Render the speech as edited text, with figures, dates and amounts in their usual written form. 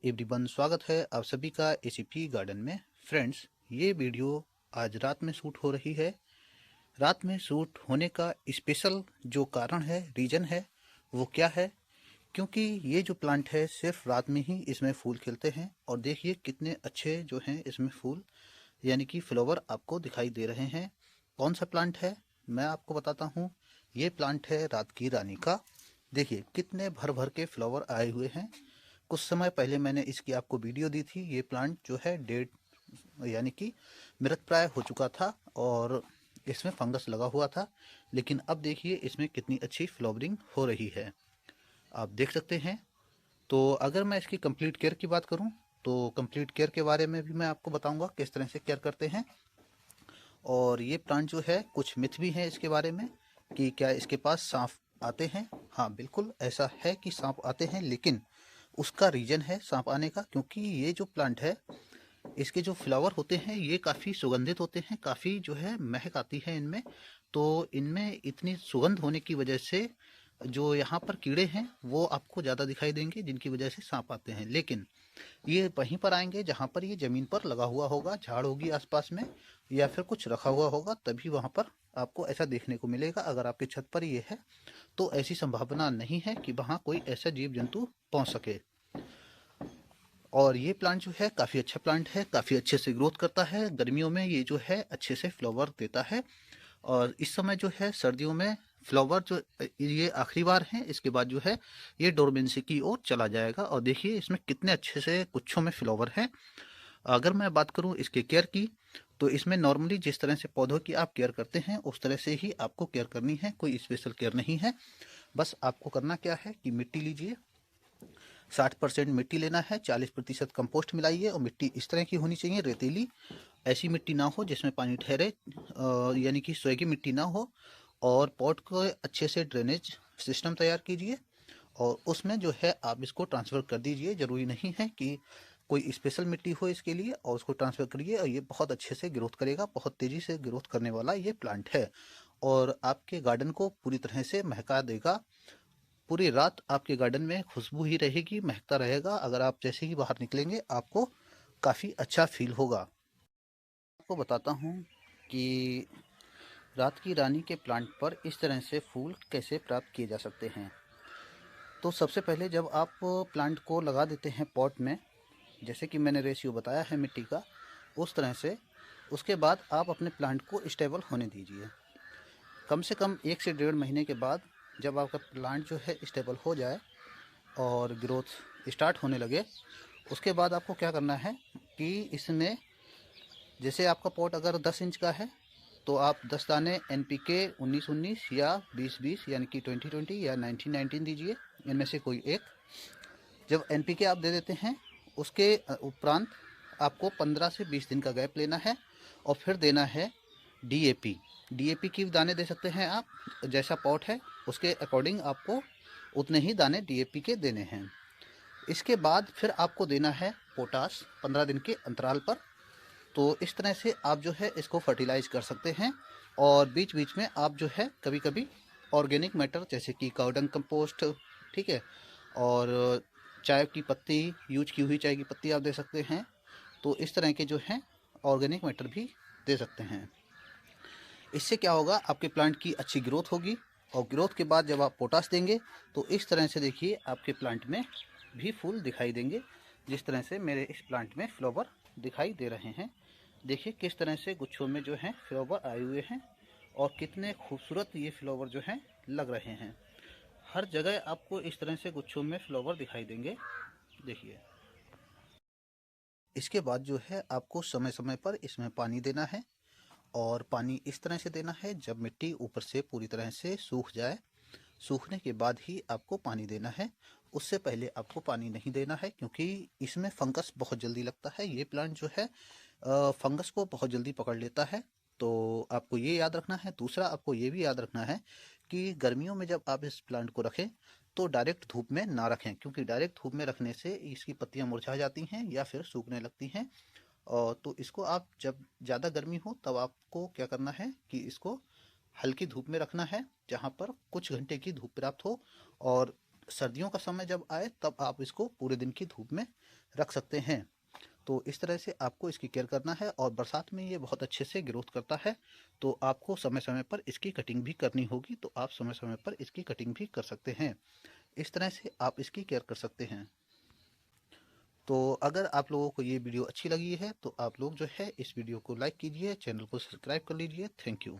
Everyone, स्वागत है आप सभी का एसीपी गार्डन में। फ्रेंड्स, ये वीडियो आज रात में शूट हो रही है। रात में शूट होने का स्पेशल जो कारण है, रीज़न है, वो क्या है? क्योंकि ये जो प्लांट है सिर्फ रात में ही इसमें फूल खिलते हैं और देखिए कितने अच्छे जो हैं इसमें फूल यानी कि फ्लावर आपको दिखाई दे रहे हैं। कौन सा प्लांट है मैं आपको बताता हूँ। ये प्लांट है रात की रानी का। देखिए कितने भर भर के फ्लावर आए हुए हैं। कुछ समय पहले मैंने इसकी आपको वीडियो दी थी। ये प्लांट जो है डेड यानी कि मृतप्राय हो चुका था और इसमें फंगस लगा हुआ था, लेकिन अब देखिए इसमें कितनी अच्छी फ्लावरिंग हो रही है, आप देख सकते हैं। तो अगर मैं इसकी कंप्लीट केयर की बात करूं तो कंप्लीट केयर के बारे में भी मैं आपको बताऊंगा किस तरह से केयर करते हैं। और ये प्लांट जो है, कुछ मिथ भी हैं इसके बारे में कि क्या इसके पास सांप आते हैं। हाँ, बिल्कुल ऐसा है कि सांप आते हैं, लेकिन उसका रीज़न है सांप आने का, क्योंकि ये जो प्लांट है इसके जो फ्लावर होते हैं ये काफ़ी सुगंधित होते हैं, काफ़ी जो है महक आती है इनमें। तो इनमें इतनी सुगंध होने की वजह से जो यहाँ पर कीड़े हैं वो आपको ज़्यादा दिखाई देंगे, जिनकी वजह से सांप आते हैं। लेकिन ये वहीं पर आएंगे जहाँ पर ये ज़मीन पर लगा हुआ होगा, झाड़ होगी आसपास में या फिर कुछ रखा हुआ होगा, तभी वहाँ पर आपको ऐसा देखने को मिलेगा। अगर आपकी छत पर ये है तो ऐसी संभावना नहीं है कि वहाँ कोई ऐसा जीव जंतु पहुँच सके। और ये प्लांट जो है काफ़ी अच्छा प्लांट है, काफ़ी अच्छे से ग्रोथ करता है। गर्मियों में ये जो है अच्छे से फ्लावर देता है। और इस समय जो है सर्दियों में फ्लावर जो ये आखिरी बार है, इसके बाद जो है ये डोरमेंसी की ओर चला जाएगा। और देखिए इसमें कितने अच्छे से गुच्छों में फ्लावर हैं। अगर मैं बात करूं इसके केयर की, तो इसमें नॉर्मली जिस तरह से पौधों की आप केयर करते हैं उस तरह से ही आपको केयर करनी है, कोई स्पेशल केयर नहीं है। बस आपको करना क्या है कि मिट्टी लीजिए, 60% मिट्टी लेना है, 40% कंपोस्ट मिलाइए। और मिट्टी इस तरह की होनी चाहिए, रेतीली, ऐसी मिट्टी ना हो जिसमें पानी ठहरे, यानी कि सोएगी मिट्टी ना हो। और पॉट को अच्छे से ड्रेनेज सिस्टम तैयार कीजिए और उसमें जो है आप इसको ट्रांसफ़र कर दीजिए। ज़रूरी नहीं है कि कोई स्पेशल मिट्टी हो इसके लिए, और उसको ट्रांसफ़र करिए और ये बहुत अच्छे से ग्रोथ करेगा। बहुत तेज़ी से ग्रोथ करने वाला ये प्लांट है और आपके गार्डन को पूरी तरह से महका देगा। पूरी रात आपके गार्डन में खुशबू ही रहेगी, महकता रहेगा। अगर आप जैसे ही बाहर निकलेंगे आपको काफ़ी अच्छा फील होगा। आपको बताता हूँ कि रात की रानी के प्लांट पर इस तरह से फूल कैसे प्राप्त किए जा सकते हैं। तो सबसे पहले जब आप प्लांट को लगा देते हैं पॉट में, जैसे कि मैंने रेशियो बताया है मिट्टी का, उस तरह से उसके बाद आप अपने प्लांट को स्टेबल होने दीजिए। कम से कम 1 से 1.5 महीने के बाद जब आपका प्लांट जो है स्टेबल हो जाए और ग्रोथ स्टार्ट होने लगे, उसके बाद आपको क्या करना है कि इसमें, जैसे आपका पॉट अगर 10 इंच का है तो आप 10 दाने NPK 19-19 या 20-20 यानी कि 20-20 या 19-19 दीजिए, इनमें से कोई एक। जब NPK आप दे देते हैं उसके उपरांत आपको 15 से 20 दिन का गैप लेना है और फिर देना है DAP। DAP की दाने दे सकते हैं आप, जैसा पॉट है उसके अकॉर्डिंग आपको उतने ही दाने DAP के देने हैं। इसके बाद फिर आपको देना है पोटास 15 दिन के अंतराल पर। तो इस तरह से आप जो है इसको फर्टिलाइज कर सकते हैं। और बीच बीच में आप जो है कभी कभी ऑर्गेनिक मैटर जैसे कि काउडंग कंपोस्ट, ठीक है, और चाय की पत्ती, यूज की हुई चाय की पत्ती आप दे सकते हैं। तो इस तरह के जो हैं ऑर्गेनिक मैटर भी दे सकते हैं। इससे क्या होगा, आपके प्लांट की अच्छी ग्रोथ होगी। और ग्रोथ के बाद जब आप पोटास देंगे तो इस तरह से देखिए आपके प्लांट में भी फूल दिखाई देंगे, जिस तरह से मेरे इस प्लांट में फ्लावर दिखाई दे रहे हैं। देखिए किस तरह से गुच्छों में जो हैं फ्लावर आए हुए हैं और कितने खूबसूरत ये फ्लावर जो हैं लग रहे हैं। हर जगह आपको इस तरह से गुच्छों में फ्लावर दिखाई देंगे। देखिए इसके बाद जो है आपको समय समय पर इसमें पानी देना है। और पानी इस तरह से देना है जब मिट्टी ऊपर से पूरी तरह से सूख जाए। सूखने के बाद ही आपको पानी देना है, उससे पहले आपको पानी नहीं देना है, क्योंकि इसमें फंगस बहुत जल्दी लगता है। ये प्लांट जो है फंगस को बहुत जल्दी पकड़ लेता है। तो आपको ये याद रखना है। दूसरा आपको ये भी याद रखना है कि गर्मियों में जब आप इस प्लांट को रखें तो डायरेक्ट धूप में ना रखें, क्योंकि डायरेक्ट धूप में रखने से इसकी पत्तियां मुरझा जाती हैं या फिर सूखने लगती हैं। और तो इसको आप जब ज़्यादा गर्मी हो तब आपको क्या करना है कि इसको हल्की धूप में रखना है, जहाँ पर कुछ घंटे की धूप प्राप्त हो। और सर्दियों का समय जब आए तब आप इसको पूरे दिन की धूप में रख सकते हैं। तो इस तरह से आपको इसकी केयर करना है और बरसात में ये बहुत अच्छे से ग्रोथ करता है। तो आपको समय समय पर इसकी कटिंग भी करनी होगी, तो आप समय समय पर इसकी कटिंग भी कर सकते हैं। इस तरह से आप इसकी केयर कर सकते हैं। तो अगर आप लोगों को ये वीडियो अच्छी लगी है तो आप लोग जो है इस वीडियो को लाइक कीजिए, चैनल को सब्सक्राइब कर लीजिए। Thank you.